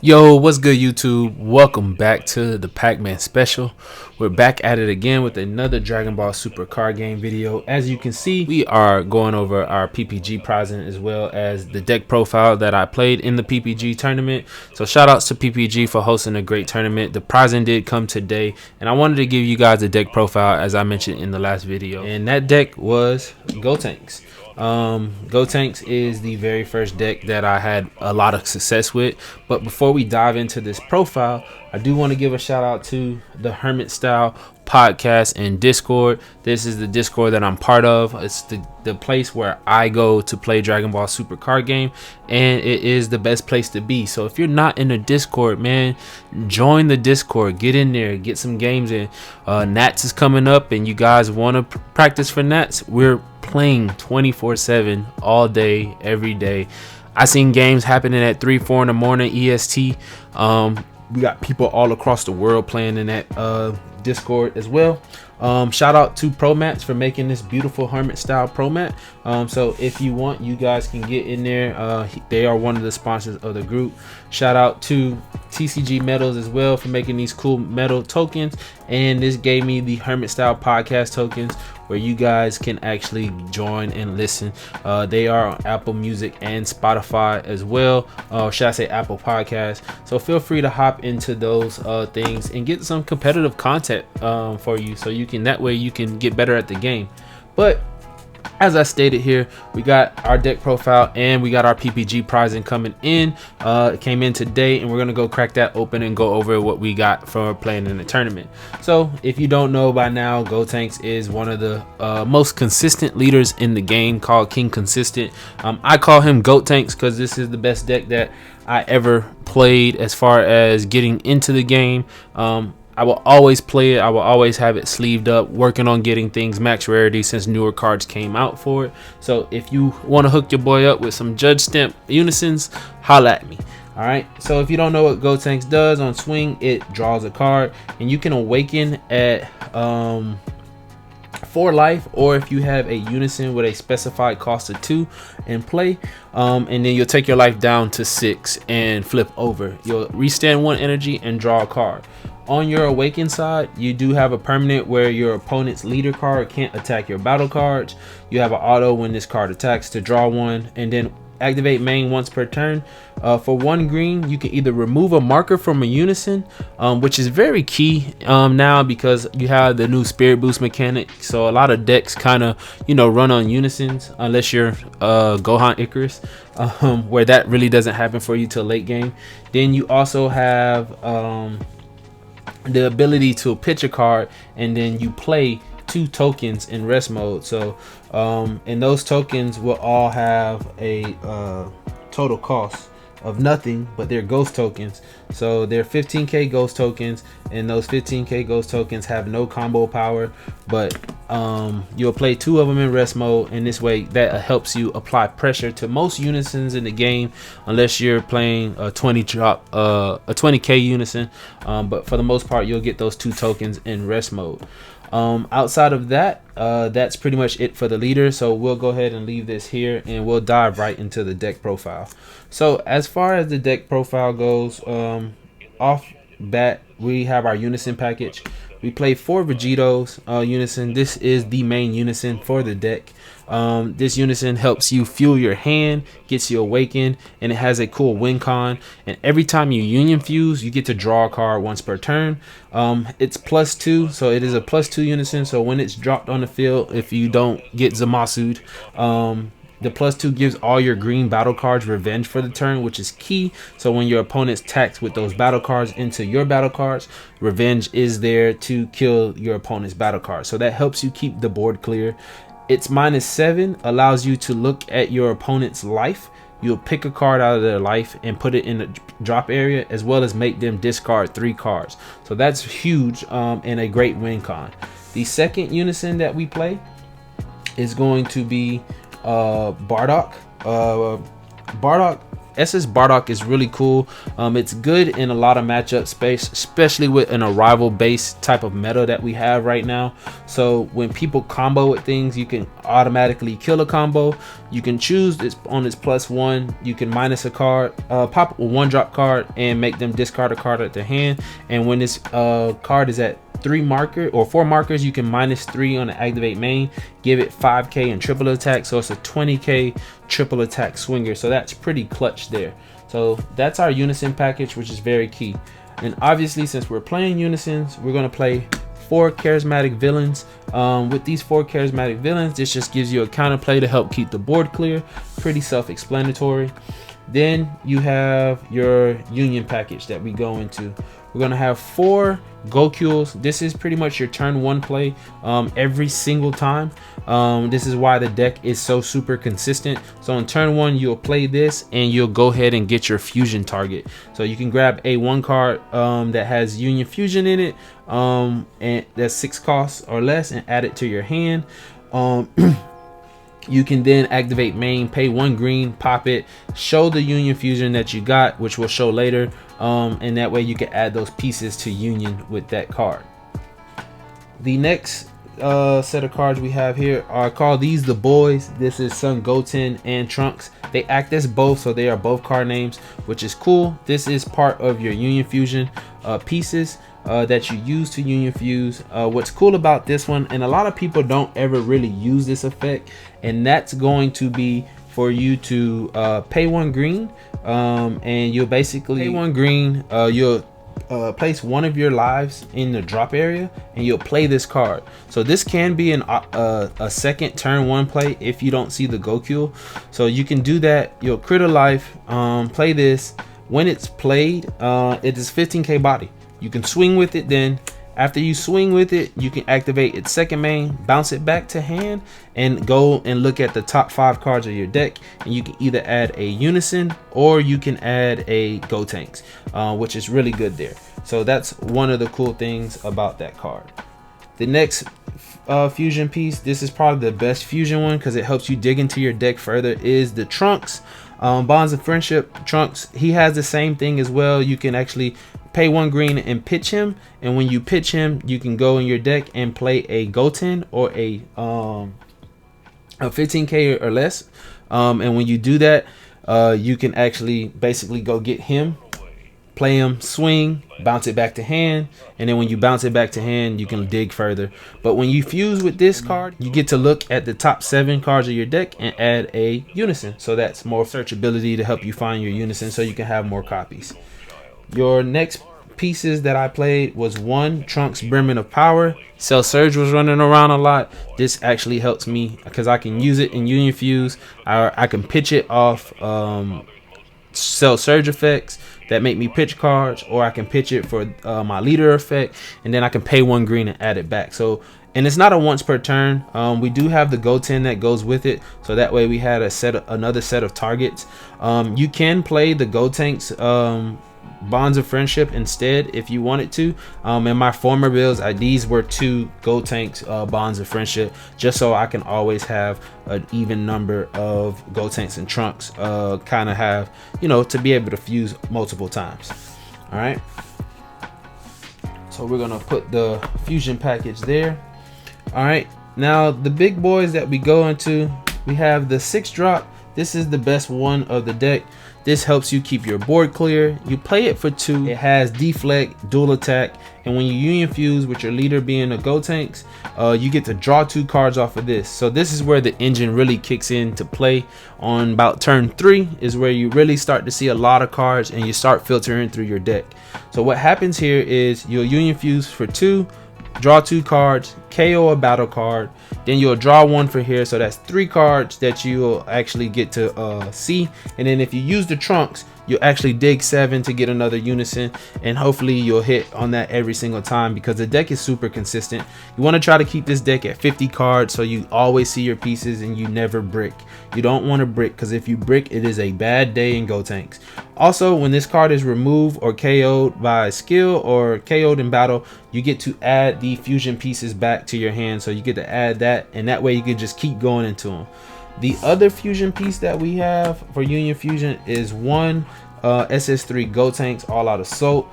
Yo, what's good, YouTube? Welcome back to the Pac-Man special. We're back at it again with another Dragon Ball Super card game video. As you can see, we are going over our PPG prizing as well as the deck profile that I played in the PPG tournament. So shout outs to PPG for hosting a great tournament. The prizing did come today, and I wanted to give you guys a deck profile as I mentioned in the last video. And that deck was Gotenks. Gotenks is the very first deck that I had a lot of success with. But before we dive into this profile, I do want to give a shout out to the Hermit Style podcast and Discord. This is the Discord that I'm part of. It's the place where I go to play Dragon Ball Super card game, and it is the best place to be. So if you're not in the Discord, man, join the Discord, get in there, get some games in. Nats is coming up and you guys want to practice for Nats, we're playing 24/7 all day every day. I seen games happening at 3-4 in the morning EST. We got people all across the world playing in that Discord as well. Shout out to Pro Mats for making this beautiful Hermit Style Pro Mat. So if you want, you guys can get in there. They are one of the sponsors of the group. Shout out to TCG Metals as well for making these cool metal tokens, and this gave me the Hermit Style podcast tokens where you guys can actually join and listen. They are on Apple Music and Spotify as well, should I say Apple Podcasts. So feel free to hop into those things and get some competitive content for you, so you can, that way you can get better at the game. But as I stated here, we got our deck profile and we got our PPG prizing coming in. It came in today, and we're gonna go crack that open and go over what we got for playing in the tournament. So if you don't know by now, Gotenks is one of the most consistent leaders in the game, called King Consistent. I call him Gotenks because this is the best deck that I ever played as far as getting into the game. I will always play it. I will always have it sleeved up, working on getting things max rarity since newer cards came out for it. So if you want to hook your boy up with some Judge Stamp Unisons, holla at me. All right, so if you don't know what Gotenks does, on swing it draws a card, and you can awaken at 4 life, or if you have a unison with a specified cost of 2 in play, and then you'll take your life down to 6 and flip over. You'll restand 1 energy and draw a card. On your awaken side, you do have a permanent where your opponent's leader card can't attack your battle cards. You have an auto when this card attacks to draw 1, and then activate main once per turn. For 1 green, you can either remove a marker from a unison, which is very key now because you have the new spirit boost mechanic. So a lot of decks kind of, run on unisons, unless you're Gohan Icarus, where that really doesn't happen for you till late game. Then you also have the ability to pitch a card, and then you play 2 tokens in rest mode. So and those tokens will all have a total cost of nothing, but they're ghost tokens. So they're 15k ghost tokens, and those 15k ghost tokens have no combo power, but you'll play 2 of them in rest mode, and this way that helps you apply pressure to most unisons in the game, unless you're playing a 20k unison, but for the most part you'll get those 2 tokens in rest mode. Outside of that, that's pretty much it for the leader. So we'll go ahead and leave this here, and we'll dive right into the deck profile. So as far as the deck profile goes, off bat we have our unison package. We play 4 Vegetos unison. This is the main unison for the deck. This unison helps you fuel your hand, gets you awakened, and it has a cool win con. And every time you union fuse, you get to draw a card once per turn. It's +2, so it is a +2 unison. So when it's dropped on the field, if you don't get Zamasu'd, the +2 gives all your green battle cards revenge for the turn, which is key. So when your opponent's taxed with those battle cards into your battle cards, revenge is there to kill your opponent's battle cards. So that helps you keep the board clear. It's -7, allows you to look at your opponent's life. You'll pick a card out of their life and put it in the drop area, as well as make them discard 3 cards. So that's huge and a great win con. The second unison that we play is going to be Bardock. Bardock SS Bardock is really cool. It's good in a lot of matchup space, especially with an arrival based type of meta that we have right now. So when people combo with things, you can automatically kill a combo. You can choose this on its +1. You can minus a card, pop a 1-drop card, and make them discard a card at their hand. And when this card is at 4 markers, you can -3 on the activate main, give it 5k and triple attack, so it's a 20k triple attack swinger. So that's pretty clutch there. So that's our unison package, which is very key. And obviously, since we're playing unisons, we're going to play 4 charismatic villains. With these 4 charismatic villains, this just gives you a counterplay to help keep the board clear. Pretty self-explanatory. Then you have your union package that we go into. We're gonna have 4 Gotenks. This is pretty much your turn 1 play every single time. This is why the deck is so super consistent. So on turn 1, you'll play this and you'll go ahead and get your fusion target. So you can grab a 1 card that has Union Fusion in it, and that's 6 costs or less, and add it to your hand. You can then activate main, pay 1 green, pop it, show the Union Fusion that you got, which we'll show later, and that way you can add those pieces to Union with that card. The next set of cards we have here are called these the boys. This is Sun Goten and Trunks. They act as both, so they are both card names, which is cool. This is part of your Union Fusion pieces that you use to Union Fuse. What's cool about this one, and a lot of people don't ever really use this effect, and that's going to be for you to pay 1 green, and you'll basically pay 1 green. You'll place 1 of your lives in the drop area, and you'll play this card. So this can be a second turn 1 play if you don't see the Goku. So you can do that. You'll crit a life, play this. When it's played, it is 15k body. You can swing with it. Then after you swing with it, you can activate its second main, bounce it back to hand, and go and look at the top 5 cards of your deck, and you can either add a unison or you can add a Gotenks, which is really good there. So that's one of the cool things about that card. The next fusion piece, this is probably the best fusion one because it helps you dig into your deck further, is the Trunks. Bonds of Friendship. Trunks, he has the same thing as well. You can actually pay 1 green and pitch him, and when you pitch him, you can go in your deck and play a Goten or a 15k or less, and when you do that, you can actually basically go get him, play him, swing, bounce it back to hand, and then when you bounce it back to hand, you can dig further. But when you fuse with this card, you get to look at the top 7 cards of your deck and add a unison. So that's more searchability to help you find your unison so you can have more copies. Your next pieces that I played was 1 Trunks Brimmin of Power. Cell Surge was running around a lot. This actually helps me because I can use it in Union Fuse. I can pitch it off Cell Surge effects that make me pitch cards, or I can pitch it for my leader effect, and then I can pay 1 green and add it back. So, and it's not a once per turn. We do have the Goten that goes with it, so that way we had another set of targets. You can play the Gotenks Bonds of Friendship instead if you wanted to. In my former builds, these were 2 Gotenks Bonds of Friendship, just so I can always have an even number of Gotenks and Trunks, kind of have, you know, to be able to fuse multiple times. All right, so we're gonna put the fusion package there. All right, now the big boys that we go into, we have the 6-drop. This is the best one of the deck. This helps you keep your board clear. You play it for 2. It has deflect, dual attack, and when you Union Fuse with your leader being a Gotenks, you get to draw 2 cards off of this. So this is where the engine really kicks into play. On about turn 3 is where you really start to see a lot of cards and you start filtering through your deck. So what happens here is you'll Union Fuse for 2, draw 2 cards, KO a battle card, then you'll draw 1 for here, so that's 3 cards that you'll actually get to see. And then if you use the Trunks, you'll actually dig 7 to get another unison, and hopefully you'll hit on that every single time because the deck is super consistent. You want to try to keep this deck at 50 cards so you always see your pieces and you never brick. You don't want to brick, because if you brick, it is a bad day in Gotenks. Also, when this card is removed or KO'd by skill or KO'd in battle, you get to add the fusion pieces back to your hand. So you get to add that, and that way you can just keep going into them. The other fusion piece that we have for Union Fusion is one SS3 Gotenks All Out Assault.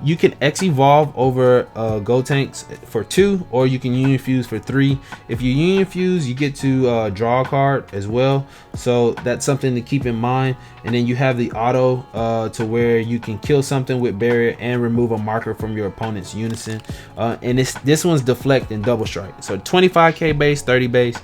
You can X evolve over Gotenks for 2, or you can Union Fuse for 3. If you Union Fuse, you get to draw a card as well, so that's something to keep in mind. And then you have the auto to where you can kill something with barrier and remove a marker from your opponent's unison. And this one's deflect and double strike, so 25k base, 30 base.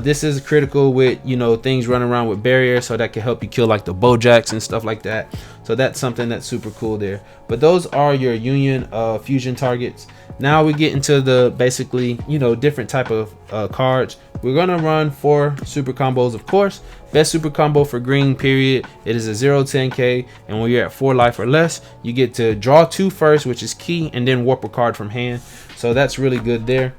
This is critical with, you know, things running around with barrier, so that can help you kill like the Bojacks and stuff like that. So that's something that's super cool there. But those are your Union Fusion targets. Now we get into the basically, you know, different type of cards. We're gonna run 4 super combos, of course. Best super combo for green, period. It is a 0-10k, and when you're at 4 life or less, you get to draw 2 first, which is key, and then warp a card from hand. So that's really good there.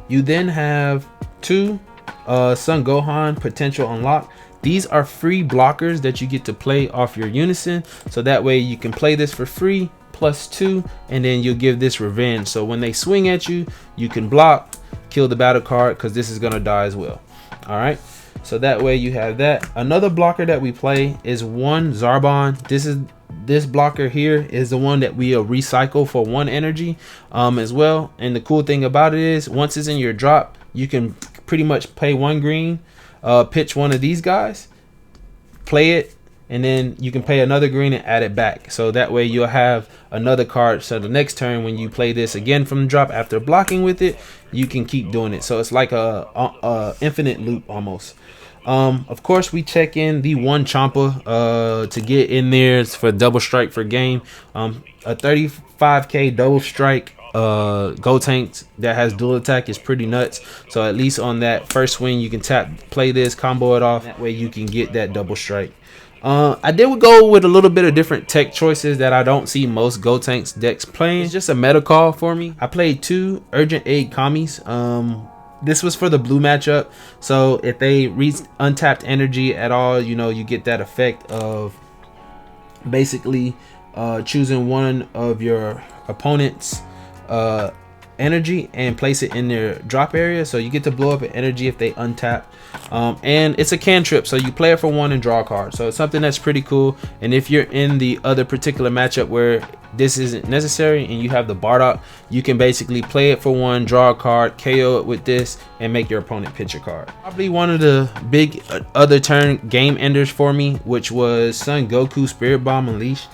You then have 2 Son Gohan potential unlock. These are free blockers that you get to play off your unison, so that way you can play this for free +2, and then you'll give this revenge. So when they swing at you, you can block, kill the battle card, because this is gonna die as well. All right, so that way you have that. Another blocker that we play is 1 Zarbon. This blocker here is the one that we recycle for 1 energy as well. And the cool thing about it is, once it's in your drop, you can pretty much pay 1 green, pitch one of these guys, play it, and then you can pay another green and add it back. So that way you'll have another card, so the next turn when you play this again from the drop after blocking with it, you can keep doing it. So it's like a infinite loop almost. Of course, we check in the 1 Champa to get in there for double strike for game. A 35k double strike Gotenks that has dual attack is pretty nuts. So at least on that first swing, you can play this, combo it off. That way you can get that double strike. I did go with a little bit of different tech choices that I don't see most Gotenks decks playing. It's just a meta call for me. I played 2 Urgent Aid Kamis. This was for the blue matchup, so if they reach untapped energy at all, you know, you get that effect of basically choosing one of your opponent's energy and place it in their drop area, so you get to blow up an energy if they untap. And it's a cantrip, so you play it for 1 and draw a card, so it's something that's pretty cool. And if you're in the other particular matchup where this isn't necessary and you have the Bardock, you can basically play it for 1, draw a card, KO it with this, and make your opponent pitch a card. Probably one of the big other turn game enders for me, which was Son Goku Spirit Bomb Unleashed.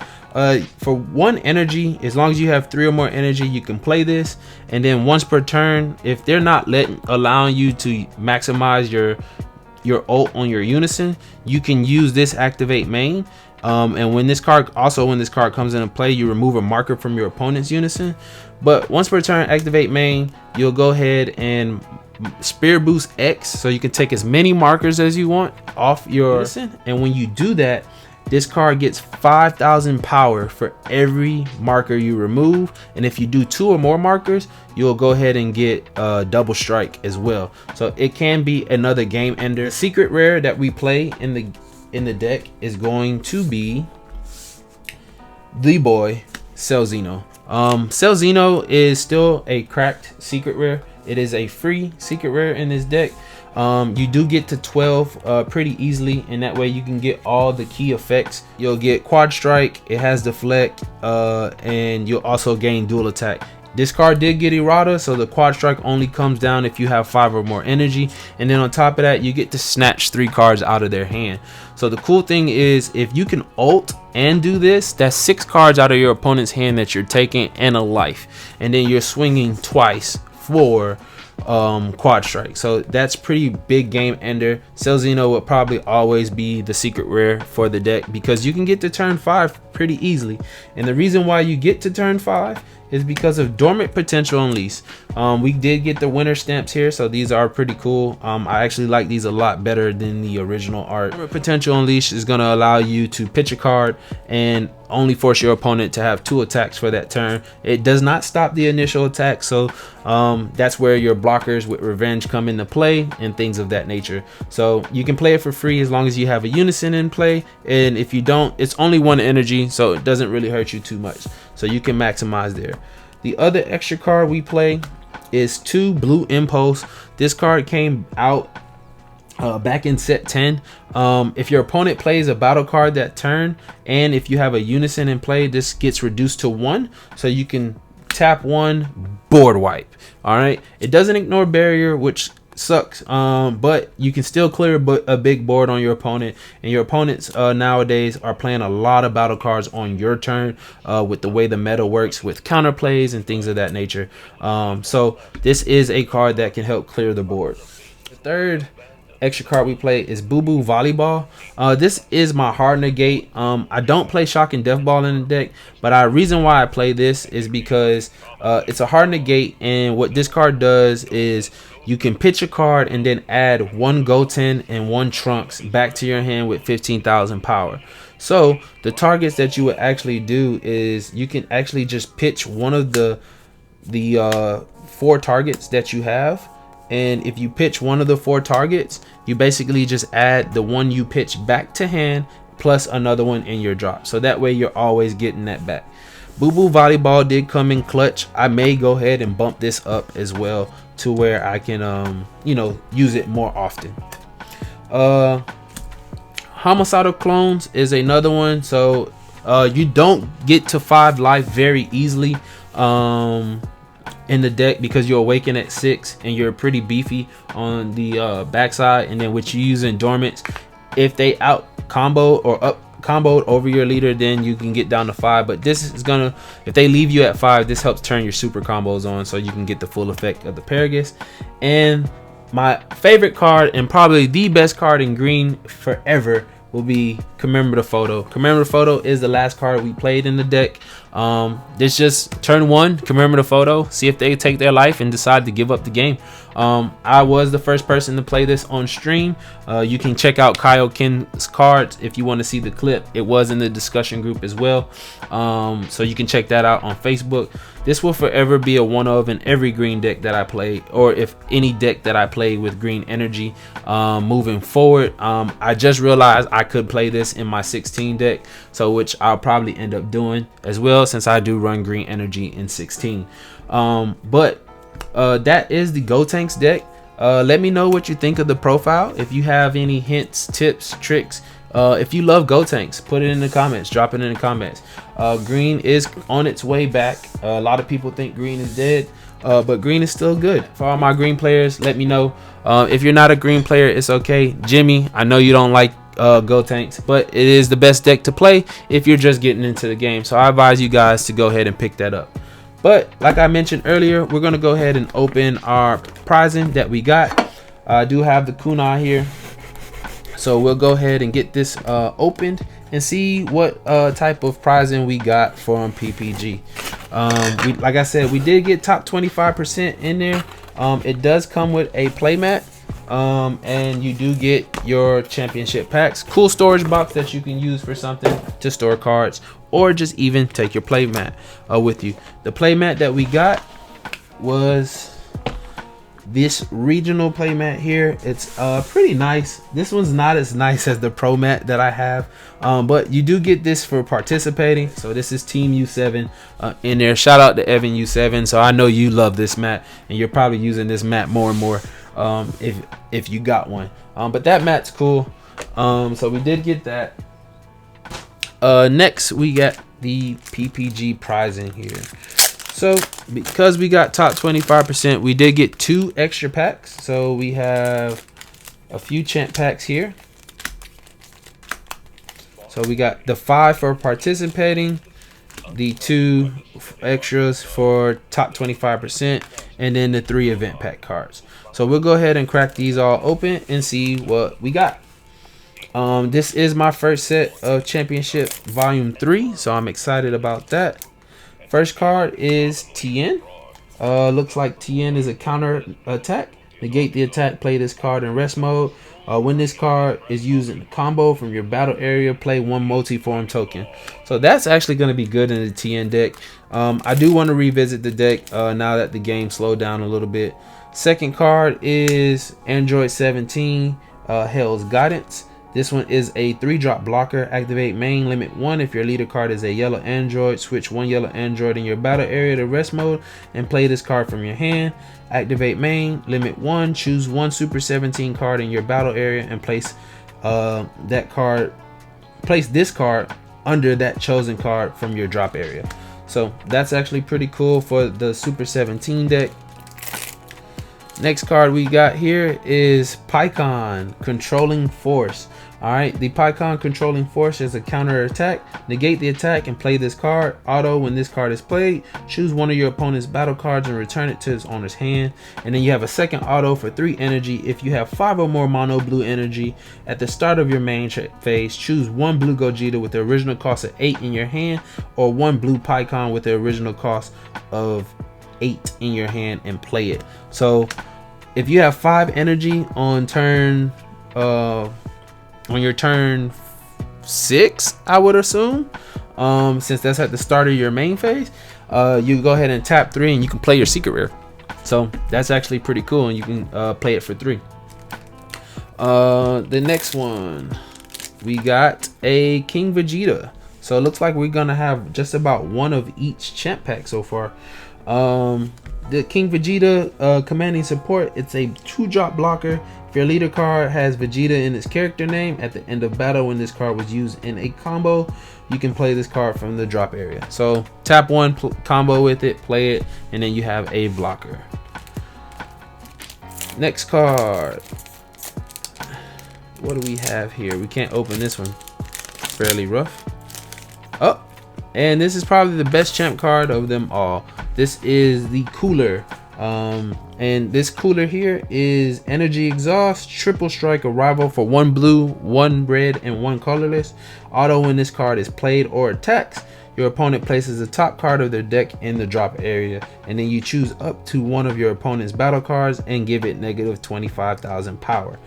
For 1 energy, as long as you have 3 or more energy, you can play this, and then once per turn, if they're not allowing you to maximize your ult on your unison, you can use this activate main. And when this card comes into play, you remove a marker from your opponent's unison. But once per turn, activate main, you'll go ahead and Spirit Boost X, so you can take as many markers as you want off your unison. And when you do that, this card gets 5,000 power for every marker you remove, and if you do 2 or more markers, you'll go ahead and get double strike as well. So it can be another game ender. The secret rare that we play in the deck is going to be the boy Cell Xeno. Cell Xeno is still a cracked secret rare. It is a free secret rare in this deck. You do get to 12 pretty easily, and that way you can get all the key effects. You'll get quad strike, it has deflect, and you'll also gain dual attack. This card did get errata, so the quad strike only comes down if you have 5 or more energy, and then on top of that, you get to snatch 3 cards out of their hand. So the cool thing is, if you can ult and do this, that's 6 cards out of your opponent's hand that you're taking and a life, and then you're swinging twice for quad strike. So that's pretty big game ender. Cell Xeno will probably always be the secret rare for the deck, because you can get to turn 5 pretty easily, and the reason why you get to turn 5 is because of Dormant Potential Unleash. We did get the winter stamps here, so these are pretty cool. I actually like these a lot better than the original art. Dormant Potential Unleash is going to allow you to pitch a card and only force your opponent to have 2 attacks for that turn. It does not stop the initial attack, so that's where your blockers with revenge come into play and things of that nature. So you can play it for free as long as you have a unison in play, and if you don't, it's only 1 energy, so it doesn't really hurt you too much, so you can maximize there. The other extra card we play is 2 Blue Impulse. This card came out back in set 10. If your opponent plays a battle card that turn, and if you have a unison in play, this gets reduced to 1, so you can tap 1, board wipe. All right, it doesn't ignore barrier, which sucks, but you can still clear a big board on your opponent, and your opponents nowadays are playing a lot of battle cards on your turn with the way the meta works with counter plays and things of that nature. So this is a card that can help clear the board. The third extra card we play is Boo Boo Volleyball. This is my hard negate. I don't play Shock and Death Ball in the deck, but the reason why I play this is because it's a hard negate, and what this card does is you can pitch a card and then add 1 Goten and 1 Trunks back to your hand with 15,000 power. So the targets that you would actually do is you can actually just pitch one of the 4 targets that you have, and if you pitch one of the 4 targets, you basically just add the one you pitch back to hand plus another one in your drop, so that way you're always getting that back. Boo Boo Volleyball did come in clutch. I may go ahead and bump this up as well to where I can you know, use it more often. Homicidal Clones is another one. So you don't get to 5 life very easily in the deck because you awaken at 6 and you're pretty beefy on the backside, and then with you using dormants, if they out combo or up comboed over your leader, then you can get down to 5. But this is gonna, if they leave you at 5, this helps turn your super combos on so you can get the full effect of the Paragus. And my favorite card, and probably the best card in green forever, will be Commemorative Photo. Commemorative Photo is the last card we played in the deck. This just turn 1 Commemorative Photo, see if they take their life and decide to give up the game. I was the first person to play this on stream. You can check out Kaioken's cards if you want to see the clip. It was in the discussion group as well, so you can check that out on Facebook. This will forever be a one of in every green deck that I play, or if any deck that I play with green energy moving forward. I just realized I could play this in my 16 deck, so which I'll probably end up doing as well, since I do run green energy in 16. But that is the Gotenks deck. Let me know what you think of the profile. If you have any hints, tips, tricks, if you love Gotenks, put it in the comments, drop it in the comments. Green is on its way back. A lot of people think green is dead, but green is still good. For all my green players, let me know. If you're not a green player, it's okay. Jimmy, I know you don't like Gotenks, but it is the best deck to play if you're just getting into the game, so I advise you guys to go ahead and pick that up. But like I mentioned earlier, we're going to go ahead and open our prizing that we got. I do have the kunai here, so we'll go ahead and get this opened and see what type of prizing we got from PPG. Like I said, we did get top 25% in there. It does come with a playmat, and you do get your championship packs. Cool storage box that you can use for something to store cards, or just even take your playmat with you. The playmat that we got was this regional playmat here. It's pretty nice. This one's not as nice as the pro mat that I have, but you do get this for participating. So this is Team U7 in there. Shout out to Evan U7. So I know you love this mat, and you're probably using this mat more and more if you got one. But that mat's cool. So we did get that. Next we got the PPG prizing here. So because we got top 25%, we did get 2 extra packs. So we have a few champ packs here. So we got the 5 for participating, the 2 extras for top 25%, and then the 3 event pack cards. So we'll go ahead and crack these all open and see what we got. This is my first set of Championship Volume 3, so I'm excited about that. First card is Tien. Looks like Tien is a counter attack. Negate the attack, play this card in rest mode. When this card is used in a combo from your battle area, play 1 multi-form token. So that's actually going to be good in the Tien deck. I do want to revisit the deck now that the game slowed down a little bit. Second card is Android 17, Hell's Guidance. This one is a 3-drop blocker. Activate main, limit 1. If your leader card is a yellow android, switch 1 yellow android in your battle area to rest mode and play this card from your hand. Activate main, limit 1. Choose 1 Super 17 card in your battle area and place this card under that chosen card from your drop area. So that's actually pretty cool for the Super 17 deck. Next card we got here is Kaioken, Controlling Force. Alright, the Kaioken Controlling Force is a counter attack. Negate the attack and play this card. Auto, when this card is played, choose one of your opponent's battle cards and return it to its owner's hand. And then you have a second auto for 3 energy. If you have 5 or more mono blue energy at the start of your main phase, choose 1 blue Gogeta with the original cost of 8 in your hand, or 1 blue Kaioken with the original cost of 8 in your hand and play it. So if you have 5 energy on turn on your turn 6, I would assume, since that's at the start of your main phase, you go ahead and tap 3 and you can play your secret rare. So that's actually pretty cool, and you can play it for 3. The next one, we got a King Vegeta. So it looks like we're gonna have just about one of each champ pack so far. The King Vegeta commanding support, it's a 2-drop blocker. If your leader card has Vegeta in its character name, at the end of battle when this card was used in a combo, you can play this card from the drop area. So tap 1, combo with it, play it, and then you have a blocker. Next card, what do we have here? We can't open this one, fairly rough. Oh, and this is probably the best champ card of them all. This is the Cooler, and this Cooler here is Energy Exhaust, Triple Strike Arrival for 1 blue, 1 red, and 1 colorless. Auto, when this card is played or attacks, your opponent places the top card of their deck in the drop area, and then you choose up to one of your opponent's battle cards and give it negative 25,000 power.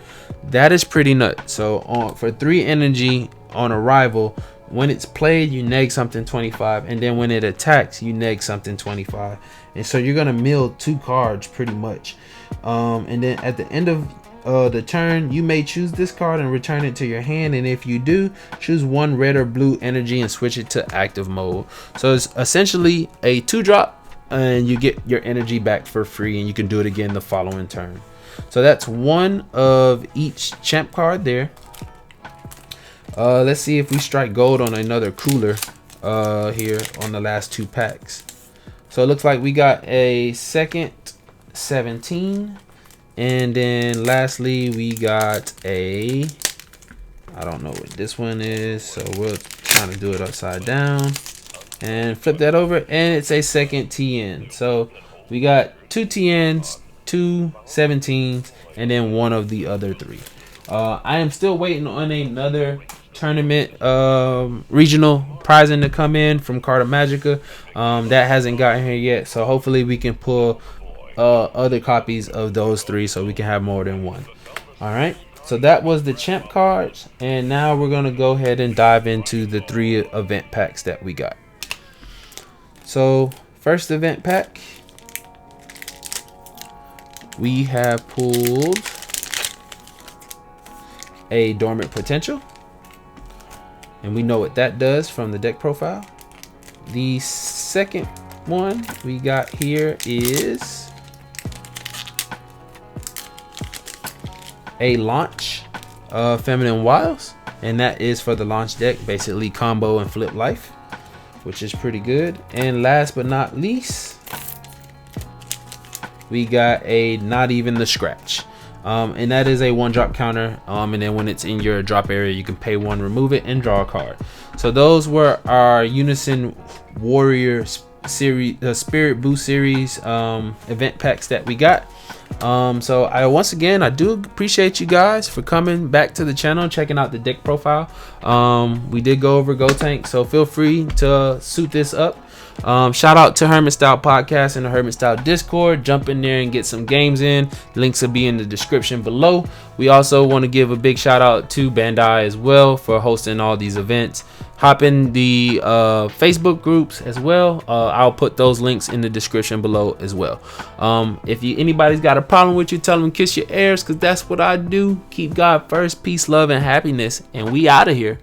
That is pretty nuts. So for 3 energy on arrival, when it's played, you neg something 25, and then when it attacks, you neg something 25. And so you're gonna mill 2 cards pretty much. And then at the end of the turn, you may choose this card and return it to your hand, and if you do, choose 1 red or blue energy and switch it to active mode. So it's essentially a 2-drop, and you get your energy back for free, and you can do it again the following turn. So that's one of each champ card there. Let's see if we strike gold on another Cooler here on the last 2 packs. So it looks like we got a second 17, and then lastly we got a, I don't know what this one is, so we'll try to do it upside down and flip that over, and it's a second TN. So we got 2 TNs, 2 17s, and then one of the other 3. I am still waiting on another tournament regional prizing to come in from Carta Magica. That hasn't gotten here yet, so hopefully we can pull other copies of those 3 so we can have more than one. All right, so that was the champ cards, and now we're gonna go ahead and dive into the 3 event packs that we got. So first event pack, we have pulled a Dormant Potential, and we know what that does from the deck profile. The second one we got here is a launch of Feminine Wiles, and that is for the launch deck, basically combo and flip life, which is pretty good. And last but not least, we got a Not Even the Scratch. And that is a 1-drop counter, and then when it's in your drop area, you can pay 1, remove it, and draw a card. So those were our Unison Warrior series, Spirit Boost series event packs that we got. So once again, I do appreciate you guys for coming back to the channel, checking out the deck profile. We did go over Gotenks, so feel free to suit this up. Shout out to Hermit Style Podcast and the Hermit Style Discord. Jump in there and get some games in. Links will be in the description below. We also want to give a big shout out to Bandai as well for hosting all these events. hop in the Facebook groups as well. I'll put those links in the description below as well. If anybody's got a problem with you, tell them kiss your ears, because that's what I do. Keep God first, peace, love, and happiness, and we out of here.